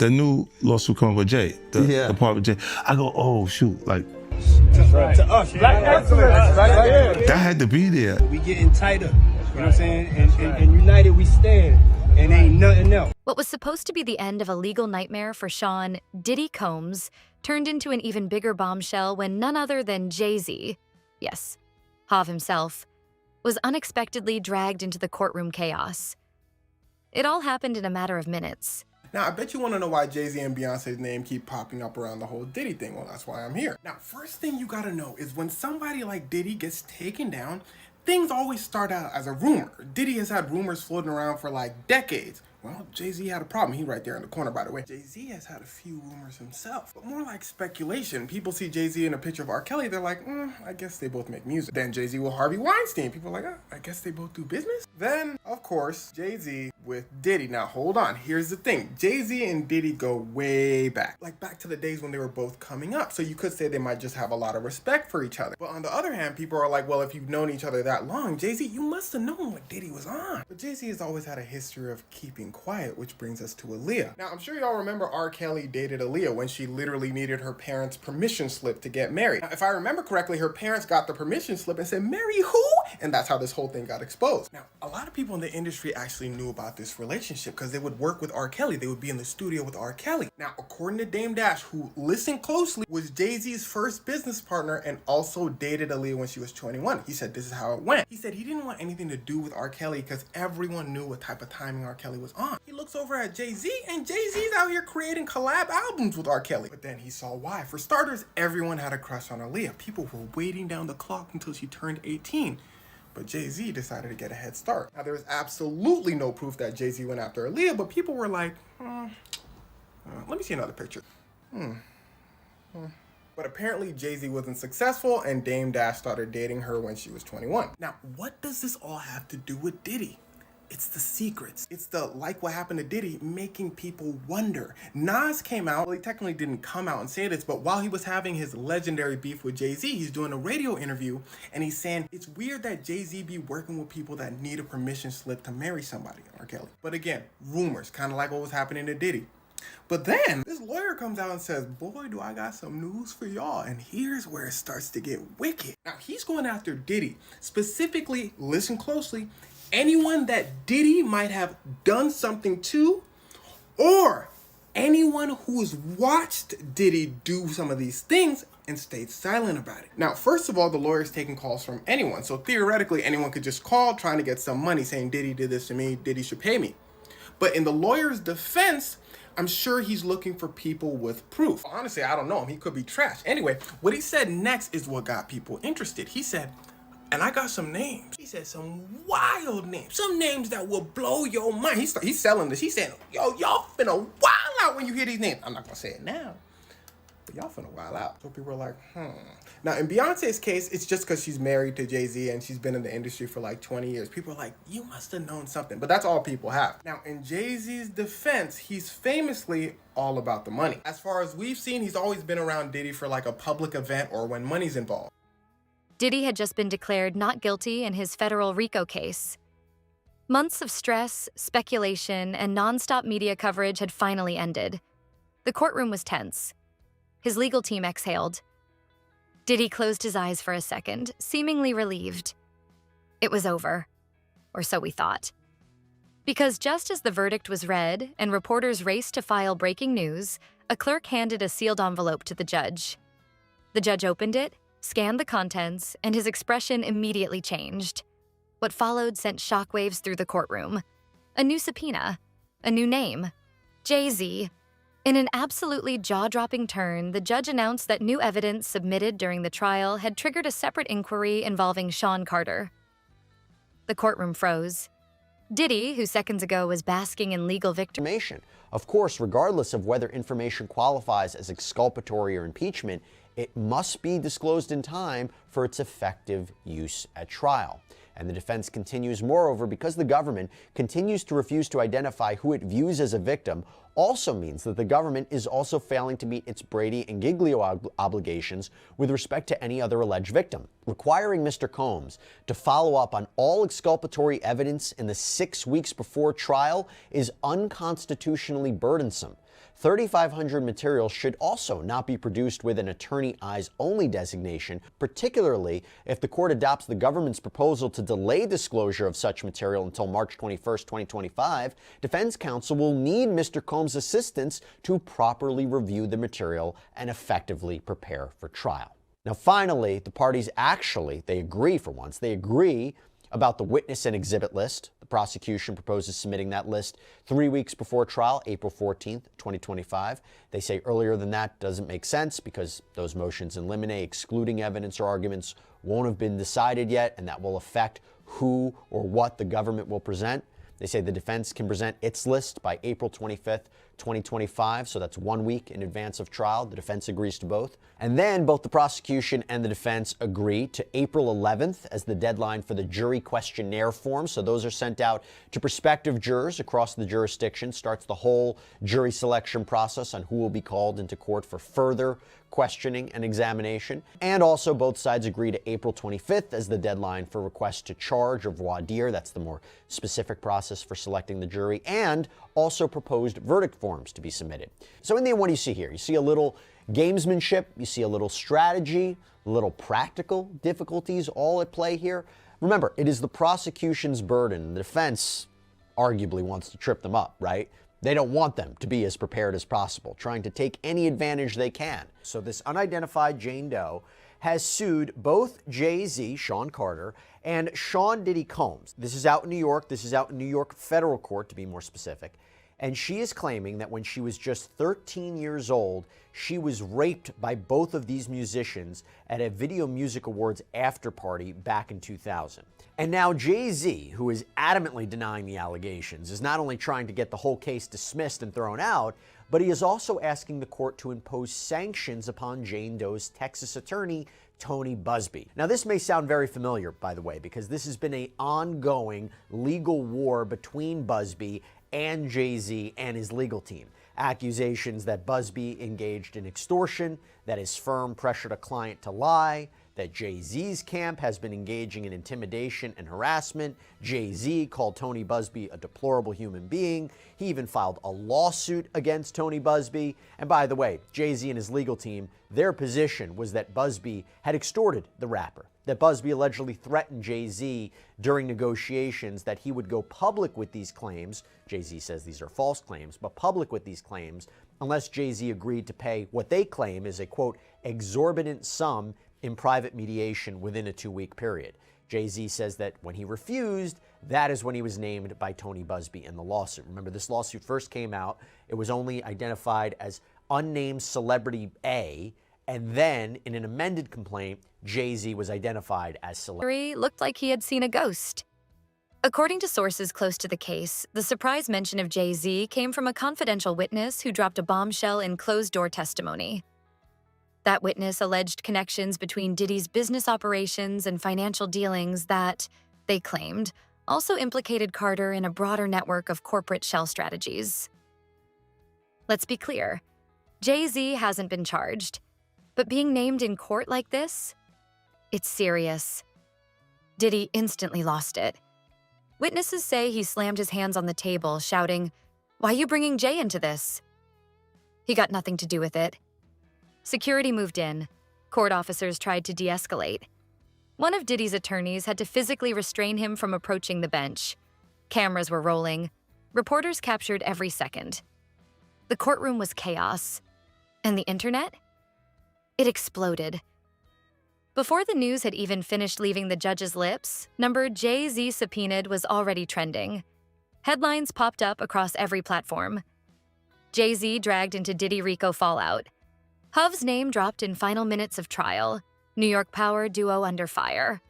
The new lawsuit coming with Jay, the part with Jay. I go, oh shoot, like to us, black excellence, that had to be there. We getting tighter, you know what I'm saying? And united we stand, and ain't nothing else. What was supposed to be the end of a legal nightmare for Sean Diddy Combs turned into an even bigger bombshell when none other than JayZ, yes, Hav himself, was unexpectedly dragged into the courtroom chaos. It all happened in a matter of minutes. Now, I bet you want to know why JayZ and Beyonce's name keep popping up around the whole Diddy thing. Well, that's why I'm here. Now, first thing you gotta know is when somebody like Diddy gets taken down, things always start out as a rumor. Diddy has had rumors floating around for like decades. Well, JayZ had a problem. He right there in the corner, by the way. JayZ has had a few rumors himself, but more like speculation. People see JayZ in a picture of R. Kelly, they're like, I guess they both make music. Then JayZ with Harvey Weinstein. People are like, I guess they both do business. Then, of course, JayZ with Diddy. Now, hold on. Here's the thing. JayZ and Diddy go way back. Like back to the days when they were both coming up. So you could say they might just have a lot of respect for each other. But on the other hand, people are like, well, if you've known each other that long, JayZ, you must have known what Diddy was on. But JayZ has always had a history of keeping quiet, which brings us to Aaliyah. Now, I'm sure y'all remember R. Kelly dated Aaliyah when she literally needed her parents' permission slip to get married. Now, if I remember correctly, her parents got the permission slip and said, marry who? And that's how this whole thing got exposed. Now, a lot of people in the industry actually knew about this relationship because they would work with R. Kelly. They would be in the studio with R. Kelly. Now, according to Dame Dash, who, listen closely, was JayZ's first business partner and also dated Aaliyah when she was 21. He said this is how it went. He said he didn't want anything to do with R. Kelly because everyone knew what type of timing R. Kelly was on. He looks over at JayZ and JayZ's out here creating collab albums with R. Kelly. But then he saw why. For starters, everyone had a crush on Aaliyah. People were waiting down the clock until she turned 18. But JayZ decided to get a head start. Now, there was absolutely no proof that JayZ went after Aaliyah, but people were like, let me see another picture. But apparently JayZ wasn't successful and Dame Dash started dating her when she was 21. Now, what does this all have to do with Diddy? It's the secrets. It's the, like what happened to Diddy, making people wonder. Nas came out, well, he technically didn't come out and say this, but while he was having his legendary beef with JayZ, he's doing a radio interview and he's saying, it's weird that JayZ be working with people that need a permission slip to marry somebody, R. Kelly. But again, rumors, kind of like what was happening to Diddy. But then this lawyer comes out and says, boy, do I got some news for y'all. And here's where it starts to get wicked. Now, he's going after Diddy. Specifically, listen closely, anyone that Diddy might have done something to, or anyone who's watched Diddy do some of these things and stayed silent about it. Now, first of all, the lawyer's taking calls from anyone. So theoretically, anyone could just call trying to get some money saying Diddy did this to me, Diddy should pay me. But in the lawyer's defense, I'm sure he's looking for people with proof. Honestly, I don't know him. He could be trash. Anyway, what he said next is what got people interested. He said, and I got some names. He said some wild names. Some names that will blow your mind. He's selling this. He's saying, yo, y'all finna wild out when you hear these names. I'm not gonna say it now, but y'all finna wild out. So people are like, Now, in Beyonce's case, it's just because she's married to JayZ and she's been in the industry for like 20 years. People are like, you must have known something. But that's all people have. Now, in JayZ's defense, he's famously all about the money. As far as we've seen, he's always been around Diddy for like a public event or when money's involved. Diddy had just been declared not guilty in his federal RICO case. Months of stress, speculation, and nonstop media coverage had finally ended. The courtroom was tense. His legal team exhaled. Diddy closed his eyes for a second, seemingly relieved. It was over, or so we thought. Because just as the verdict was read and reporters raced to file breaking news, a clerk handed a sealed envelope to the judge. The judge opened it, scanned the contents, and his expression immediately changed. What followed sent shockwaves through the courtroom. A new subpoena, a new name, JayZ. In an absolutely jaw-dropping turn, the judge announced that new evidence submitted during the trial had triggered a separate inquiry involving Sean Carter. The courtroom froze. Diddy, who seconds ago was basking in legal victory. Of course, regardless of whether information qualifies as exculpatory or impeachment, it must be disclosed in time for its effective use at trial. And the defense continues, moreover, because the government continues to refuse to identify who it views as a victim, also means that the government is also failing to meet its Brady and Giglio obligations with respect to any other alleged victim. Requiring Mr. Combs to follow up on all exculpatory evidence in the 6 weeks before trial is unconstitutionally burdensome. 3,500 materials should also not be produced with an attorney eyes only designation, particularly if the court adopts the government's proposal to delay disclosure of such material until March 21st, 2025. Defense counsel will need Mr. Combs' assistance to properly review the material and effectively prepare for trial. Now, finally, the parties they agree for once. They agree about the witness and exhibit list. The prosecution proposes submitting that list 3 weeks before trial, April 14th, 2025. They say earlier than that doesn't make sense because those motions in limine excluding evidence or arguments won't have been decided yet, and that will affect who or what the government will present. They say the defense can present its list by April 25th, 2025, so that's 1 week in advance of trial. The defense agrees to both. And then both the prosecution and the defense agree to April 11th as the deadline for the jury questionnaire forms. So those are sent out to prospective jurors across the jurisdiction. Starts the whole jury selection process on who will be called into court for further questioning and examination. And also both sides agree to April 25th as the deadline for requests to charge or voir dire. That's the more specific process for selecting the jury, and also proposed verdict forms to be submitted. So in the end, what do you see here? You see a little gamesmanship, you see a little strategy, a little practical difficulties all at play here. Remember, it is the prosecution's burden. The defense arguably wants to trip them up, right? They don't want them to be as prepared as possible, trying to take any advantage they can. So this unidentified Jane Doe has sued both JayZ, Sean Carter, and Sean Diddy Combs. This is out in New York. This is out in New York federal court, to be more specific. And she is claiming that when she was just 13 years old, she was raped by both of these musicians at a Video Music Awards after party back in 2000. And now JayZ, who is adamantly denying the allegations, is not only trying to get the whole case dismissed and thrown out, but he is also asking the court to impose sanctions upon Jane Doe's Texas attorney, Tony Buzbee. Now, this may sound very familiar, by the way, because this has been an ongoing legal war between Buzbee and JayZ and his legal team. Accusations that Buzbee engaged in extortion, that his firm pressured a client to lie, that JayZ's camp has been engaging in intimidation and harassment. JayZ called Tony Buzbee a deplorable human being. He even filed a lawsuit against Tony Buzbee. And by the way, JayZ and his legal team, their position was that Buzbee had extorted the rapper, that Buzbee allegedly threatened JayZ during negotiations that he would go public with these claims. JayZ says these are false claims, but public with these claims unless JayZ agreed to pay what they claim is a, quote, exorbitant sum in private mediation within a 2-week period. JayZ says that when he refused, that is when he was named by Tony Buzbee in the lawsuit. Remember, this lawsuit first came out. It was only identified as unnamed celebrity A, and then in an amended complaint, JayZ was identified as celebrity. Looked like he had seen a ghost. According to sources close to the case, the surprise mention of JayZ came from a confidential witness who dropped a bombshell in closed-door testimony. That witness alleged connections between Diddy's business operations and financial dealings that, they claimed, also implicated Carter in a broader network of corporate shell strategies. Let's be clear, JayZ hasn't been charged, but being named in court like this, it's serious. Diddy instantly lost it. Witnesses say he slammed his hands on the table, shouting, "Why are you bringing Jay into this?" He got nothing to do with it. Security moved in. Court officers tried to de-escalate. One of Diddy's attorneys had to physically restrain him from approaching the bench. Cameras were rolling. Reporters captured every second. The courtroom was chaos. And the internet? It exploded. Before the news had even finished leaving the judge's lips, number JayZ subpoenaed was already trending. Headlines popped up across every platform. JayZ dragged into Diddy Rico fallout. Hov's name dropped in final minutes of trial. New York power duo under fire.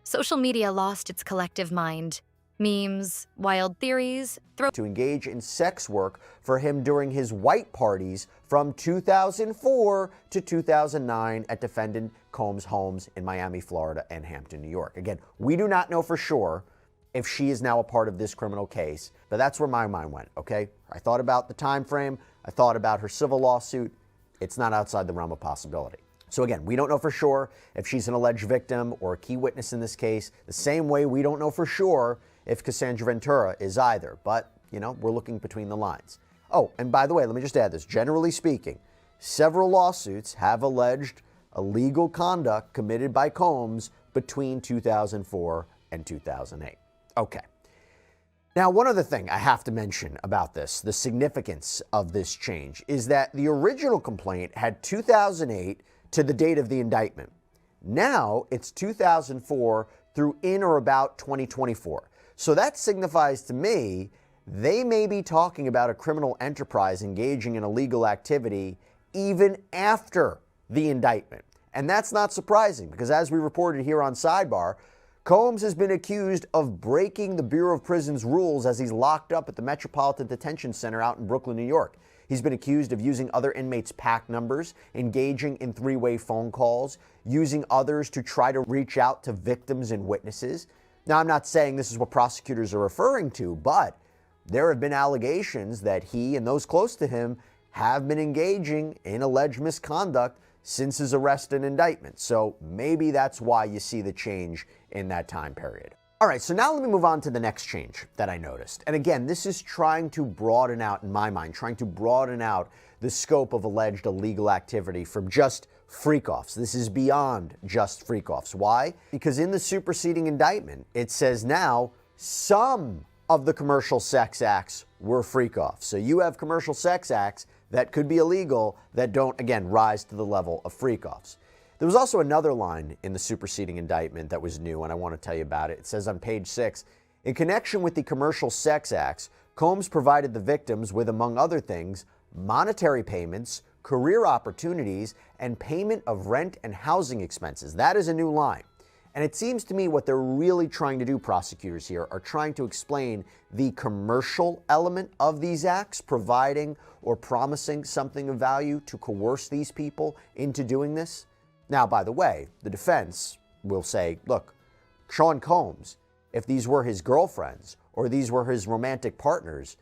Social media lost its collective mind. Memes, wild theories, to engage in sex work for him during his white parties from 2004 to 2009 at defendant Combs' homes in Miami, Florida, and Hampton, New York. Again, we do not know for sure if she is now a part of this criminal case, but that's where my mind went, okay? I thought about the time frame. I thought about her civil lawsuit. It's not outside the realm of possibility. So again, we don't know for sure if she's an alleged victim or a key witness in this case, the same way we don't know for sure if Cassandra Ventura is either. But, you know, we're looking between the lines. Oh, and by the way, let me just add this. Generally speaking, several lawsuits have alleged illegal conduct committed by Combs between 2004 and 2008. Okay. Now, one other thing I have to mention about this, the significance of this change, is that the original complaint had 2008 to the date of the indictment. Now it's 2004 through in or about 2024. So that signifies to me they may be talking about a criminal enterprise engaging in illegal activity even after the indictment. And that's not surprising because, as we reported here on Sidebar, Combs has been accused of breaking the Bureau of Prisons rules as he's locked up at the Metropolitan Detention Center out in Brooklyn, New York. He's been accused of using other inmates' PAC numbers, engaging in three-way phone calls, using others to try to reach out to victims and witnesses. Now, I'm not saying this is what prosecutors are referring to, but there have been allegations that he and those close to him have been engaging in alleged misconduct since his arrest and indictment. So maybe that's why you see the change in that time period. All right, so now let me move on to the next change that I noticed. And again, this is trying to broaden out, in my mind, trying to broaden out the scope of alleged illegal activity from just freak-offs. This is beyond just freak-offs. Why? Because in the superseding indictment, it says now some of the commercial sex acts were freak-offs. So you have commercial sex acts that could be illegal that don't, again, rise to the level of freak-offs. There was also another line in the superseding indictment that was new, and I want to tell you about it. It says on page 6, in connection with the commercial sex acts, Combs provided the victims with, among other things, monetary payments, career opportunities, and payment of rent and housing expenses. That is a new line. And it seems to me what they're really trying to do, prosecutors here, are trying to explain the commercial element of these acts, providing or promising something of value to coerce these people into doing this. Now, by the way, the defense will say, look, Sean Combs, if these were his girlfriends or these were his romantic partners,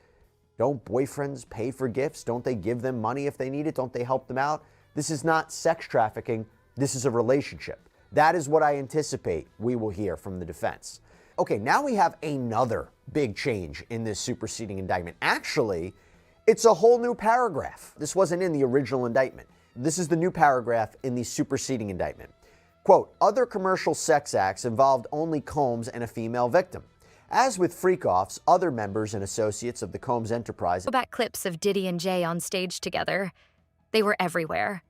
don't boyfriends pay for gifts? Don't they give them money if they need it? Don't they help them out? This is not sex trafficking. This is a relationship. That is what I anticipate we will hear from the defense. Okay, now we have another big change in this superseding indictment. Actually, it's a whole new paragraph. This wasn't in the original indictment. This is the new paragraph in the superseding indictment. Quote, other commercial sex acts involved only Combs and a female victim. As with freak-offs, other members and associates of the Combs enterprise... Go back clips of Diddy and Jay on stage together. They were everywhere.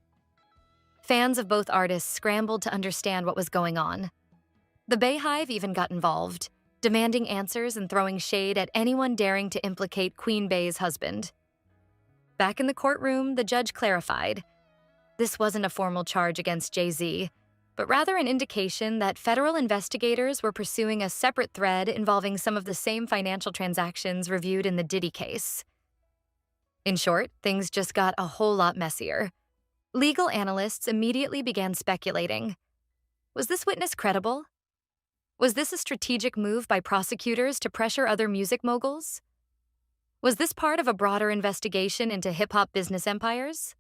Fans of both artists scrambled to understand what was going on. The Bayhive even got involved, demanding answers and throwing shade at anyone daring to implicate Queen Bey's husband. Back in the courtroom, the judge clarified. This wasn't a formal charge against JayZ, but rather an indication that federal investigators were pursuing a separate thread involving some of the same financial transactions reviewed in the Diddy case. In short, things just got a whole lot messier. Legal analysts immediately began speculating. Was this witness credible? Was this a strategic move by prosecutors to pressure other music moguls? Was this part of a broader investigation into hip-hop business empires?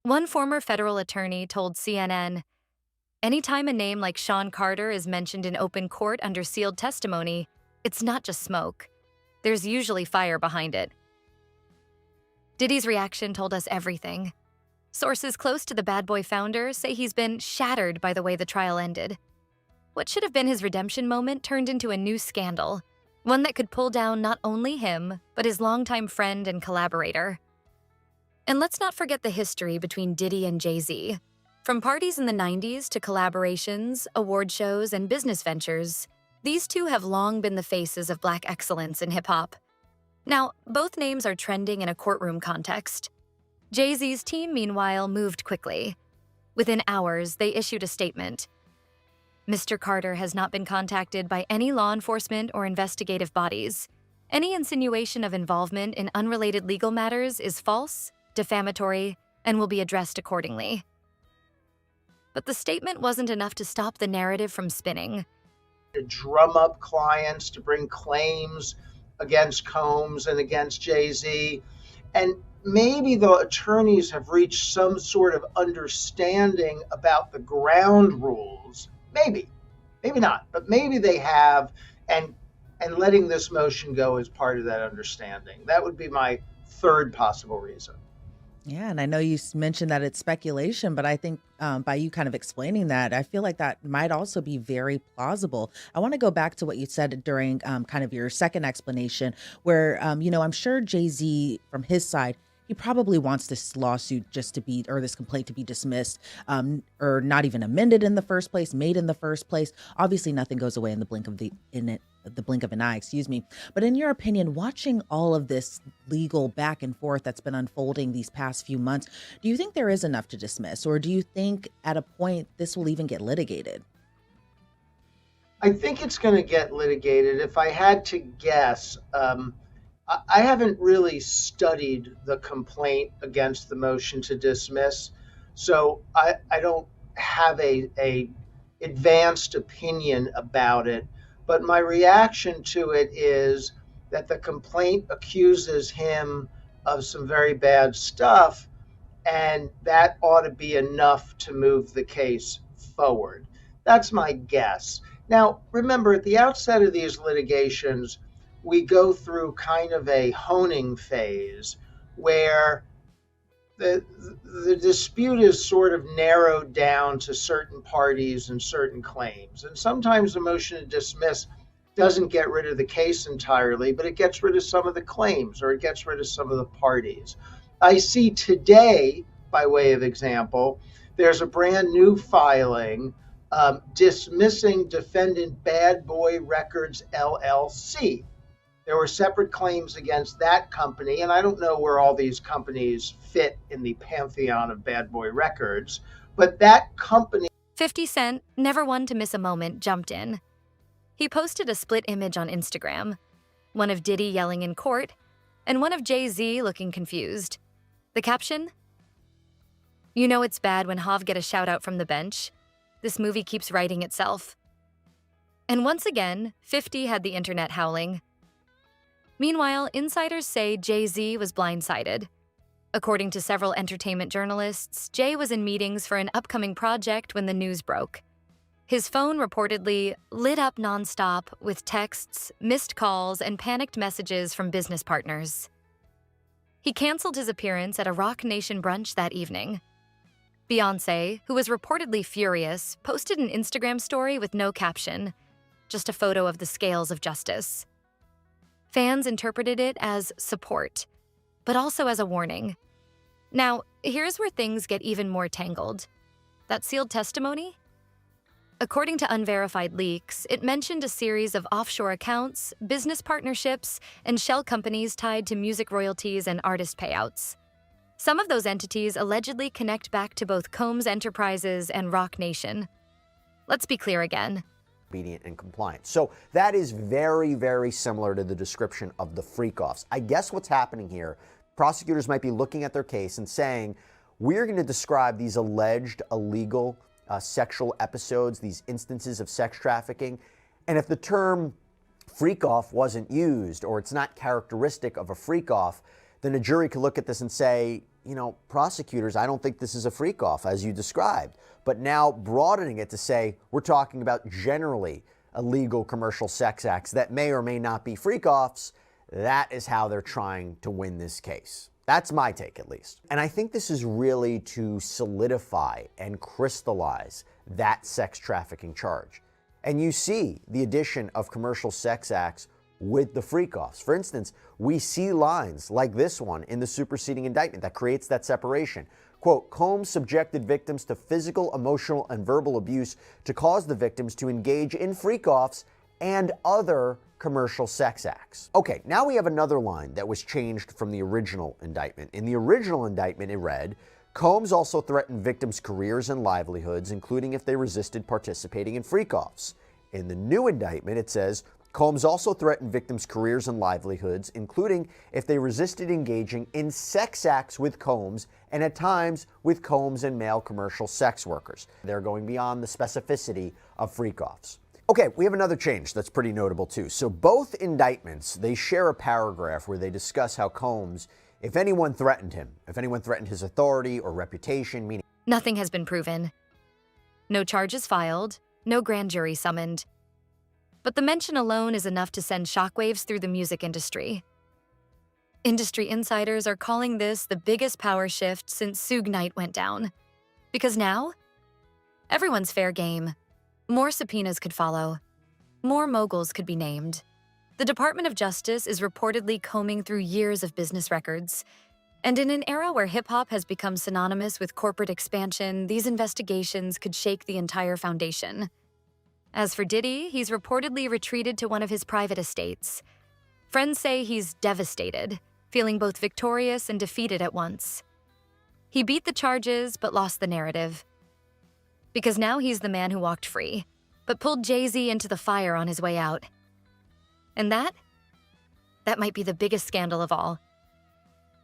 One former federal attorney told CNN, anytime a name like Sean Carter is mentioned in open court under sealed testimony, it's not just smoke. There's usually fire behind it. Diddy's reaction told us everything. Sources close to the Bad Boy founder say he's been shattered by the way the trial ended. What should have been his redemption moment turned into a new scandal, one that could pull down not only him, but his longtime friend and collaborator. And let's not forget the history between Diddy and JayZ. From parties in the 90s to collaborations, award shows, and business ventures, these two have long been the faces of Black excellence in hip-hop. Now, both names are trending in a courtroom context. JayZ's team, meanwhile, moved quickly. Within hours, they issued a statement. Mr. Carter has not been contacted by any law enforcement or investigative bodies. Any insinuation of involvement in unrelated legal matters is false, defamatory, and will be addressed accordingly. But the statement wasn't enough to stop the narrative from spinning. To drum up clients to bring claims against Combs and against JayZ. And maybe the attorneys have reached some sort of understanding about the ground rules. Maybe not, but maybe they have, and letting this motion go is part of that understanding. That would be my third possible reason. Yeah, and I know you mentioned that it's speculation, but I think by you kind of explaining that, I feel like that might also be very plausible. I want to go back to what you said during kind of your second explanation, where, I'm sure JayZ from his side, he probably wants this lawsuit just to be, or this complaint to be dismissed, or not even amended in the first place, made in the first place. Obviously, nothing goes away in the blink of an eye, excuse me. But in your opinion, watching all of this legal back and forth that's been unfolding these past few months, do you think there is enough to dismiss, or do you think at a point this will even get litigated? I think it's going to get litigated. If I had to guess, I haven't really studied the complaint against the motion to dismiss, so I don't have a advanced opinion about it. But my reaction to it is that the complaint accuses him of some very bad stuff, and that ought to be enough to move the case forward. That's my guess. Now, remember, at the outset of these litigations, we go through kind of a honing phase where the dispute is sort of narrowed down to certain parties and certain claims. And sometimes the motion to dismiss doesn't get rid of the case entirely, but it gets rid of some of the claims, or it gets rid of some of the parties. I see today, by way of example, there's a brand new filing dismissing defendant Bad Boy Records LLC. There were separate claims against that company, and I don't know where all these companies fit in the pantheon of Bad Boy Records, but that company... 50 Cent, never one to miss a moment, jumped in. He posted a split image on Instagram, one of Diddy yelling in court, and one of JayZ looking confused. The caption? "You know it's bad when Hav get a shout out from the bench. This movie keeps writing itself." And once again, 50 had the internet howling. Meanwhile, insiders say JayZ was blindsided. According to several entertainment journalists, Jay was in meetings for an upcoming project when the news broke. His phone reportedly lit up nonstop with texts, missed calls, and panicked messages from business partners. He canceled his appearance at a Rock Nation brunch that evening. Beyoncé, who was reportedly furious, posted an Instagram story with no caption, just a photo of the scales of justice. Fans interpreted it as support, but also as a warning. Now, here's where things get even more tangled. That sealed testimony? According to unverified leaks, it mentioned a series of offshore accounts, business partnerships, and shell companies tied to music royalties and artist payouts. Some of those entities allegedly connect back to both Combs Enterprises and Rock Nation. Let's be clear again. Obedient and compliant. So that is very, very similar to the description of the freak-offs. I guess what's happening here, prosecutors might be looking at their case and saying, we're going to describe these alleged illegal sexual episodes, these instances of sex trafficking, and if the term freak-off wasn't used, or it's not characteristic of a freak-off, then a jury could look at this and say, prosecutors, I don't think this is a freak-off as you described. But now broadening it to say we're talking about generally illegal commercial sex acts that may or may not be freak-offs, that is how they're trying to win this case. That's my take, at least. And I think this is really to solidify and crystallize that sex trafficking charge. And you see the addition of commercial sex acts with the freak-offs. For instance, we see lines like this one in the superseding indictment that creates that separation. Quote, Combs subjected victims to physical, emotional, and verbal abuse to cause the victims to engage in freak-offs and other commercial sex acts. Okay, now we have another line that was changed from the original indictment. In the original indictment, it read, Combs also threatened victims' careers and livelihoods, including if they resisted participating in freak-offs. In the new indictment, it says, Combs also threatened victims' careers and livelihoods, including if they resisted engaging in sex acts with Combs and at times with Combs and male commercial sex workers. They're going beyond the specificity of freak-offs. Okay, we have another change that's pretty notable too. So both indictments, they share a paragraph where they discuss how Combs, if anyone threatened him, if anyone threatened his authority or reputation, meaning Nothing has been proven. No charges filed, no grand jury summoned. But the mention alone is enough to send shockwaves through the music industry. Industry insiders are calling this the biggest power shift since Suge Knight went down. Because now, everyone's fair game. More subpoenas could follow. More moguls could be named. The Department of Justice is reportedly combing through years of business records. And in an era where hip-hop has become synonymous with corporate expansion, these investigations could shake the entire foundation. As for Diddy, he's reportedly retreated to one of his private estates. Friends say he's devastated, feeling both victorious and defeated at once. He beat the charges, but lost the narrative. Because now he's the man who walked free, but pulled JayZ into the fire on his way out. And that might be the biggest scandal of all.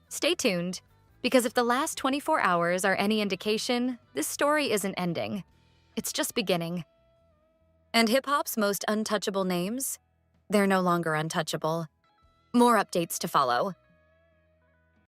Stay tuned, because if the last 24 hours are any indication, this story isn't ending. It's just beginning. And hip-hop's most untouchable names? They're no longer untouchable. More updates to follow.